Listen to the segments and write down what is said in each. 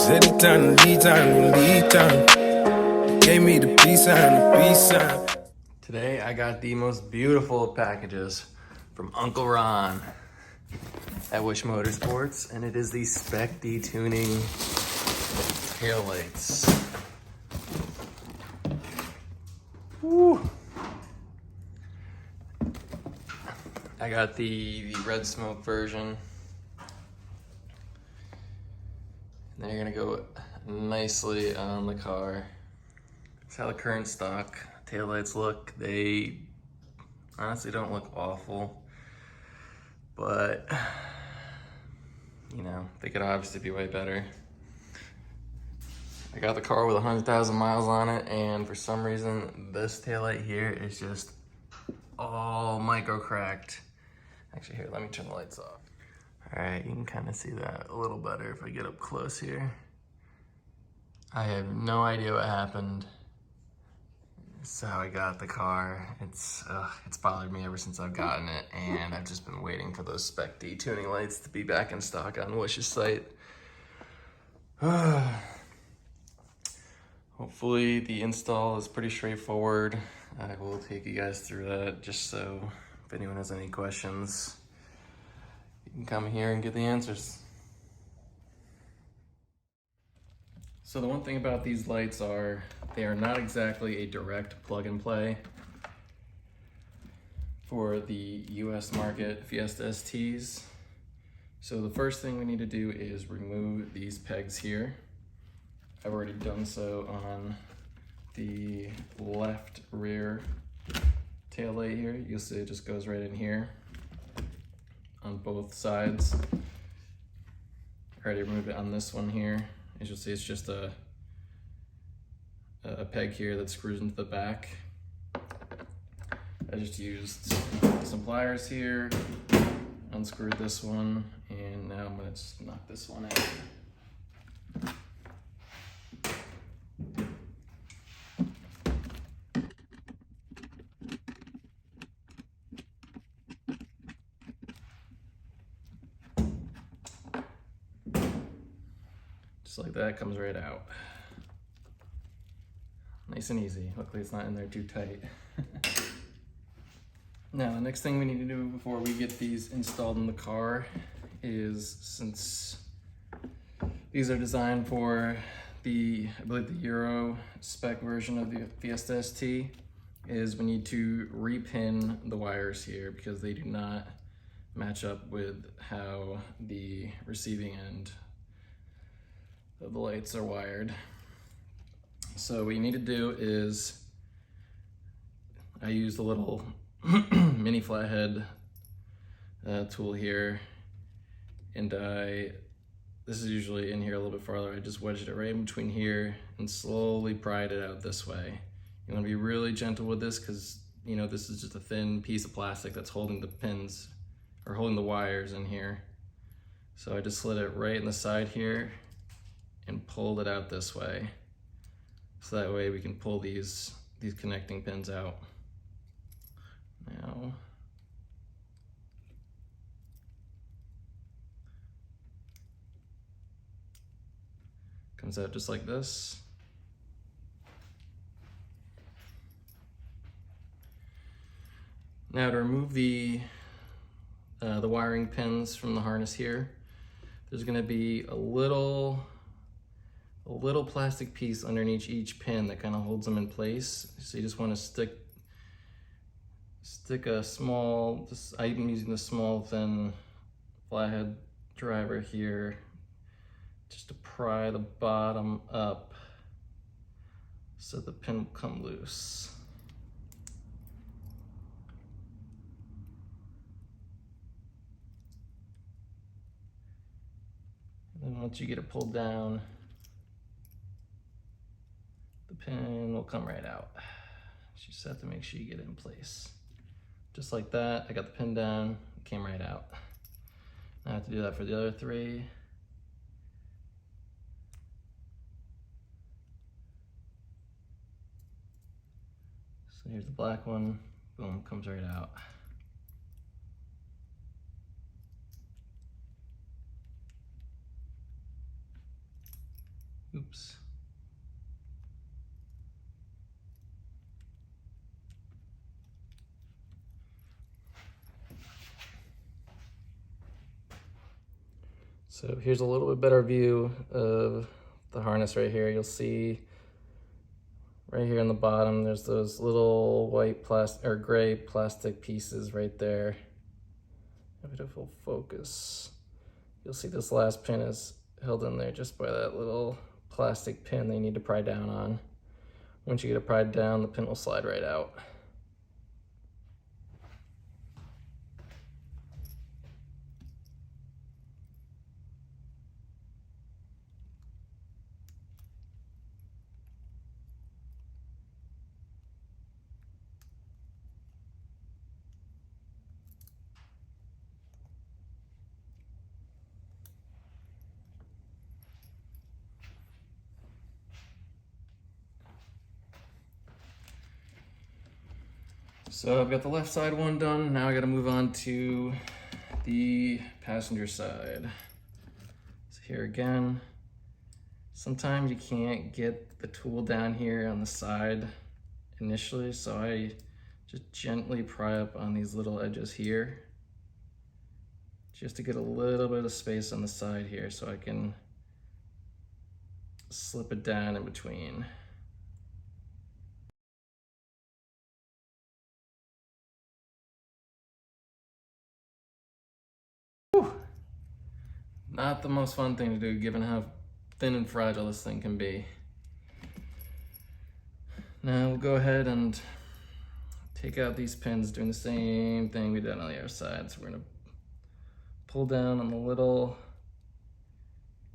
Said it's time to lead time, lead time. Gave me the peace sign, the peace sign. Today I got the most beautiful packages from Uncle Ron at Whoosh Motorsports, and it is the Spec D tuning taillights. Woo! I got the red smoke version. And they're gonna go nicely on the car. That's how the current stock taillights look. They honestly don't look awful, but you know, they could obviously be way better. I got the car with 100,000 miles on it, and for some reason, this taillight here is just all micro cracked. Actually, here, let me turn the lights off. All right, you can kind of see that a little better if I get up close here. I have no idea what happened. This is how I got the car. It's bothered me ever since I've gotten it, and I've just been waiting for those Spec D tuning lights to be back in stock on Whoosh's site. Hopefully the install is pretty straightforward. I will take you guys through that just so if anyone has any questions, you can come here and get the answers. So the one thing about these lights are they are not exactly a direct plug and play. For the US market Fiesta STs. So the first thing we need to do is remove these pegs here. I've already done so on the left rear tail light here. You'll see it just goes right in here on both sides. I already removed it on this one here. As you'll see, it's just a peg here that screws into the back. I just used some pliers here, unscrewed this one, and now I'm gonna just knock this one out. Just like that, comes right out. Nice and easy. Luckily it's not in there too tight. Now, the next thing we need to do before we get these installed in the car is, since these are designed for I believe the Euro spec version of the Fiesta ST, is we need to repin the wires here because they do not match up with how the receiving end of the lights are wired. So what you need to do is, I used a little mini flathead tool here, and this is usually in here a little bit farther. I just wedged it right in between here and slowly pried it out this way. You want to be really gentle with this because, you know, this is just a thin piece of plastic that's holding the pins or holding the wires in here. So I just slid it right in the side here and pulled it out this way. So that way we can pull these connecting pins out. Now, comes out just like this. Now to remove the wiring pins from the harness here, there's going to be a little plastic piece underneath each pin that kind of holds them in place. So you just want to stick a small, I'm using the small thin flathead driver here just to pry the bottom up so the pin will come loose. And then once you get it pulled down, the pin will come right out. You just have to make sure you get it in place. Just like that, I got the pin down, it came right out. Now I have to do that for the other three. So here's the black one, boom, comes right out. Oops. So here's a little bit better view of the harness right here. You'll see right here in the bottom, there's those little white plastic or gray plastic pieces right there. If it will focus, you'll see this last pin is held in there just by that little plastic pin they need to pry down on. Once you get it pried down, the pin will slide right out. So I've got the left side one done. Now I gotta move on to the passenger side. So here again, sometimes you can't get the tool down here on the side initially, so I just gently pry up on these little edges here, just to get a little bit of space on the side here so I can slip it down in between. Not the most fun thing to do given how thin and fragile this thing can be. Now we'll go ahead and take out these pins doing the same thing we did on the other side. So we're gonna pull down on the little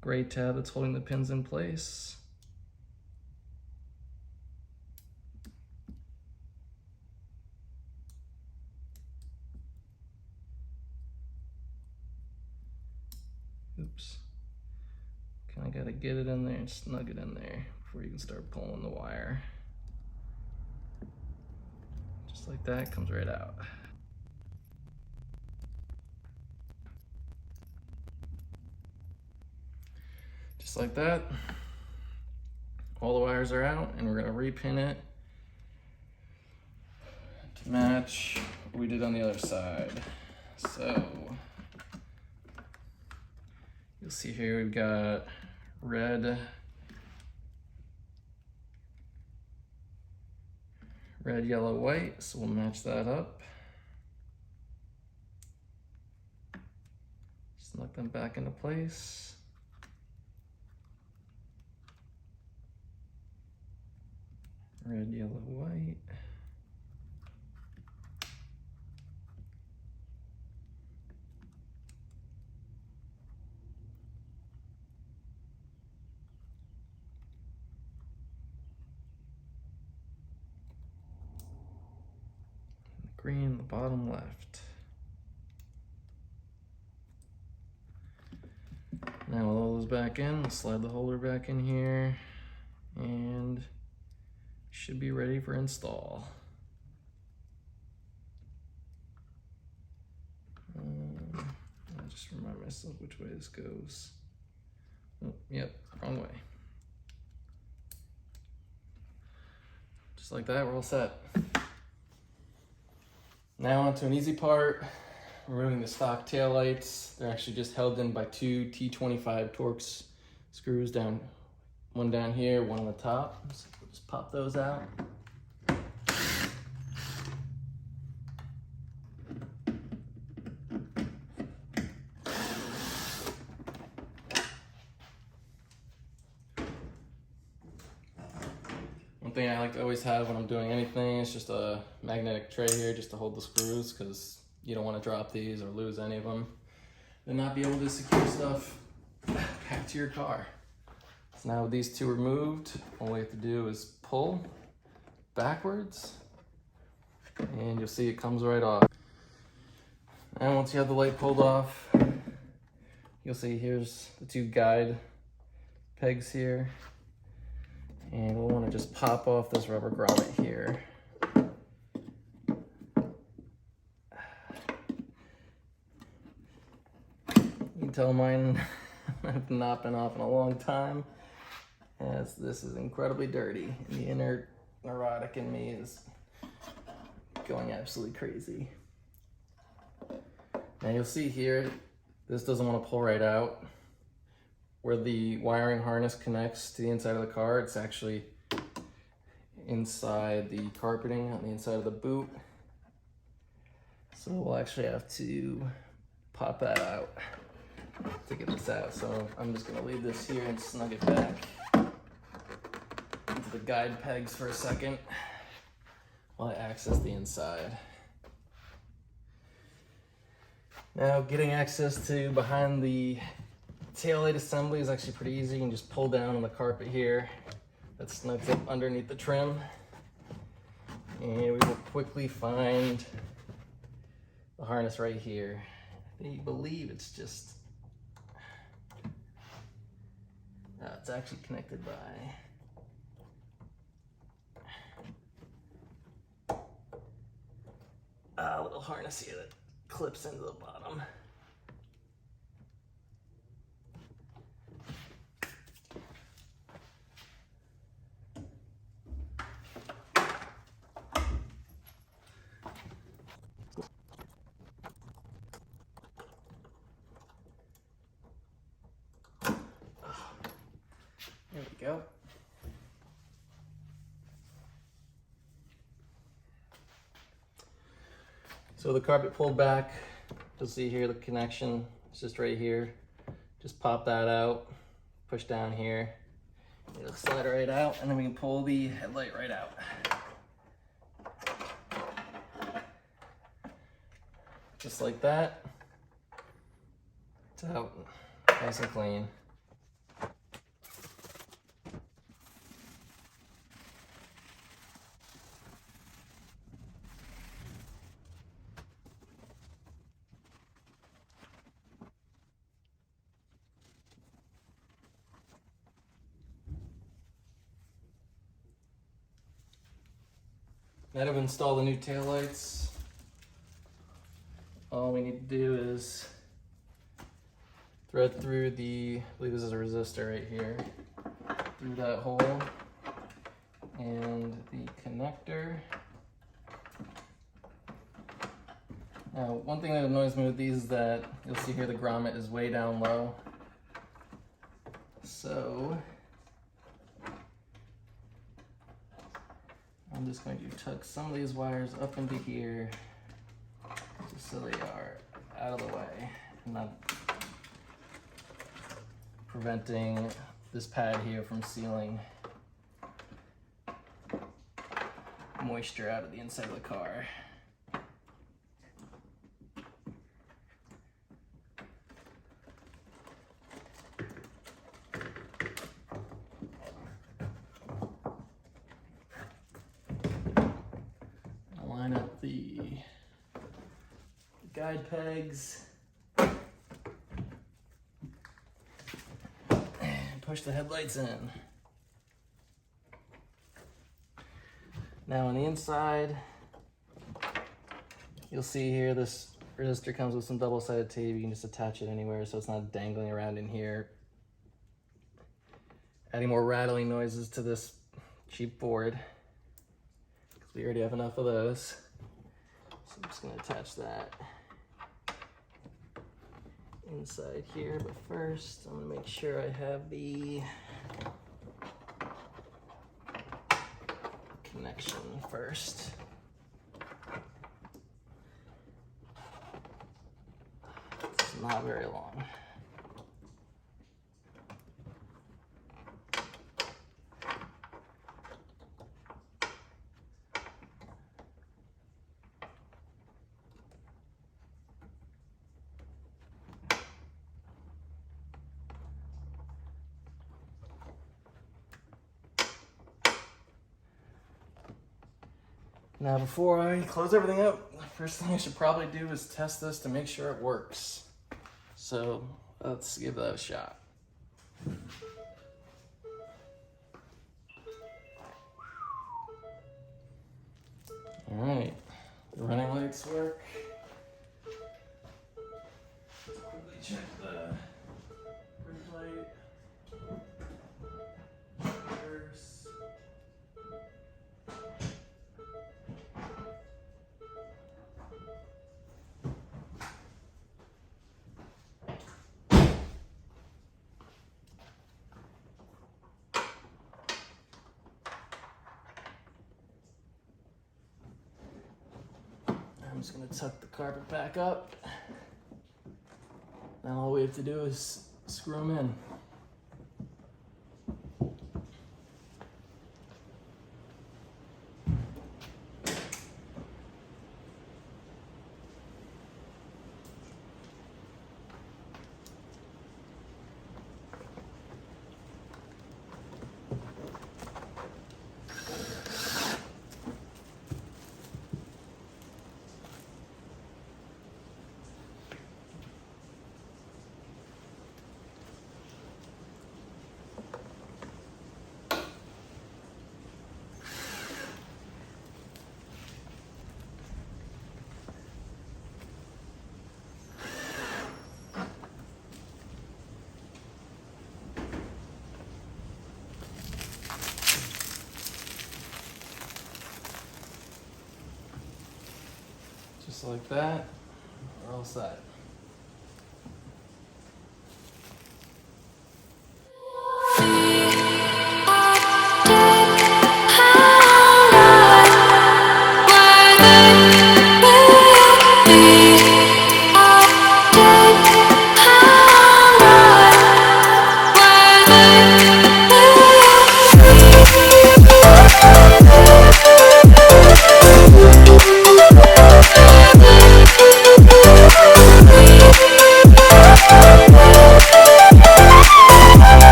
gray tab that's holding the pins in place. Oops. Kinda gotta get it in there and snug it in there before you can start pulling the wire. Just like that, comes right out. Just like that. All the wires are out, and we're gonna repin it to match what we did on the other side. So you'll see here we've got red, yellow, white, so we'll match that up. Snug them back into place. Red, yellow, white. Green, the bottom left. Now with all those back in, we'll slide the holder back in here and should be ready for install. I'll just remind myself which way this goes. Oh, yep, wrong way. Just like that, we're all set. Now on to an easy part, removing the stock taillights. They're actually just held in by two T25 Torx screws, one down here, one on the top. So we'll just pop those out. One thing I like to always have when I'm doing anything is just a magnetic tray here just to hold the screws, because you don't want to drop these or lose any of them and not be able to secure stuff back to your car. So now with these two removed, all we have to do is pull backwards and you'll see it comes right off. And once you have the light pulled off, you'll see here's the two guide pegs here. And we'll want to just pop off this rubber grommet here. You can tell mine have not been off in a long time. as this is incredibly dirty and the inner neurotic in me is going absolutely crazy. Now you'll see here, this doesn't want to pull right out. Where the wiring harness connects to the inside of the car, it's actually inside the carpeting on the inside of the boot. So we'll actually have to pop that out to get this out. So I'm just gonna leave this here and snug it back into the guide pegs for a second while I access the inside. Now getting access to behind the taillight assembly is actually pretty easy. You can just pull down on the carpet here that snugs up underneath the trim. And we will quickly find the harness right here. I believe it's just, it's actually connected by a little harness here that clips into the bottom. There we go. So the carpet pulled back. You'll see here the connection. It's just right here. Just pop that out, push down here. It'll slide right out, and then we can pull the headlight right out. Just like that. It's out, nice and clean. Now that I've installed the new taillights, all we need to do is thread through the, I believe this is a resistor right here, through that hole, and the connector. Now, one thing that annoys me with these is that you'll see here the grommet is way down low. So I'm just going to tuck some of these wires up into here just so they are out of the way and not preventing this pad here from sealing moisture out of the inside of the car. Line up the guide pegs and push the headlights in. Now on the inside, you'll see here this resistor comes with some double-sided tape. You can just attach it anywhere so it's not dangling around in here, adding more rattling noises to this cheap board. We already have enough of those. So I'm just gonna attach that inside here, but first I'm gonna make sure I have the connection first. It's not very long. Now before I close everything up, the first thing I should probably do is test this to make sure it works. So let's give that a shot. All right, the running lights work. Let's quickly check the brake light. first. I'm just gonna tuck the carpet back up. Now all we have to do is screw them in. Just like that, we're all set.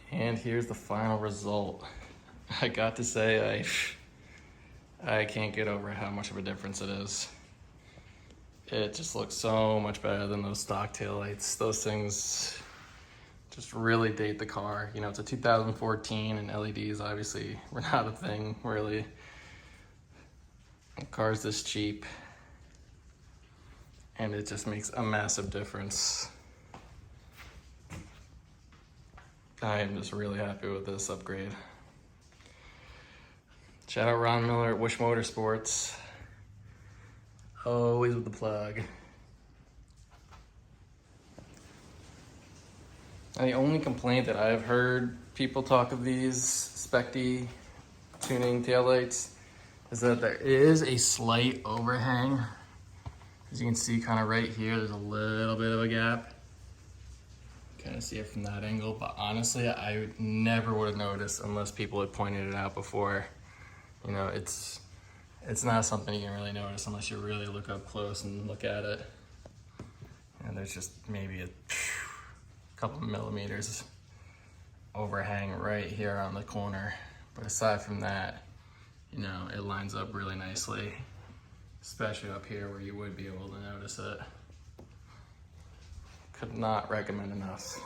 And here's the final result. I got to say, I can't get over how much of a difference it is. It just looks so much better than those stock taillights. Those things just really date the car. You know, it's a 2014 and LEDs obviously were not a thing, really. The car's this cheap and it just makes a massive difference. I am just really happy with this upgrade. Shout out Ron Miller at Whoosh Motorsports. Always with the plug. And the only complaint that I've heard people talk of these Spec D tuning taillights is that there is a slight overhang. As you can see kind of right here, there's a little bit of a gap. Kind of see it from that angle, but honestly, I never would have noticed unless people had pointed it out before. You know, it's not something you can really notice unless you really look up close and look at it. And there's just maybe a couple millimeters overhang right here on the corner. But aside from that, you know, it lines up really nicely, especially up here where you would be able to notice it. Could not recommend enough.